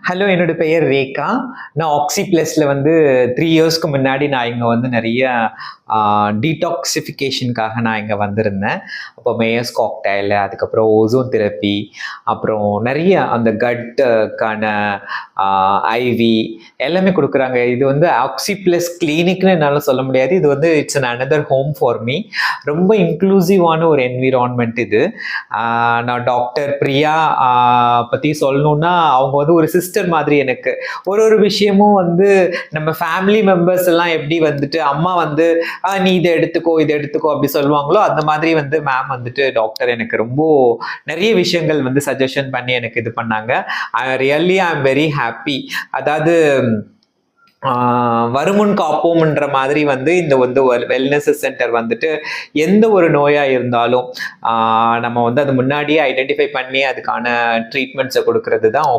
Hello, என்னோட பெயர் ரேகா. நான் ஆக்ஸி ப்ளஸ்ல வந்து 3 இயர்ஸ்க்கு முன்னாடி நான் இங்க வந்து நெறைய டீடாக்சிஃபிகேஷனுக்காக நான் இங்க வந்திருந்தேன். அப்போ மேயர்ஸ் காக்டெயில், அதுக்கப்புறம் ஓசோன் தெரப்பி, அப்புறம் நெறைய அந்த கட்டுக்கான ஐவி எல்லாமே குடுக்குறாங்க. இது வந்து ஆக்ஸி ப்ளஸ் கிளினிக்ன்னு என்னால சொல்ல முடியாது. இது வந்து it's an another home for me. ரொம்ப இன்க்ளூசிவான ஒரு என்விரான்மெண்ட் இது. நான் டாக்டர் பிரியா பத்தி சொல்லணும்னா, அவங்க வந்து ஒரு சிஸ்டர் மாதிரி எனக்கு. ஒரு விஷயமும் வந்து நம்ம ஃபேமிலி மெம்பர்ஸ் எல்லாம் எப்படி வந்துட்டு அம்மா வந்து நீ இதை எடுத்துக்கோ இதை எடுத்துக்கோ அப்படி சொல்லுவாங்களோ, அந்த மாதிரி வந்து மேம் வந்துட்டு டாக்டர் எனக்கு ரொம்ப நிறைய விஷயங்கள் வந்து சஜஷன் பண்ணி எனக்கு இது பண்ணாங்க. Really I am very happy. அதாவது வருமுன் காப்போம்ன்ற மாதிரி வந்து இந்த வந்து வெல்னஸ் சென்டர் வந்துட்டு எந்த ஒரு நோயா இருந்தாலும் நம்ம வந்து அது முன்னாடியே ஐடென்டிஃபை பண்ணி அதுக்கான ட்ரீட்மெண்ட்ஸை கொடுக்கறது தான்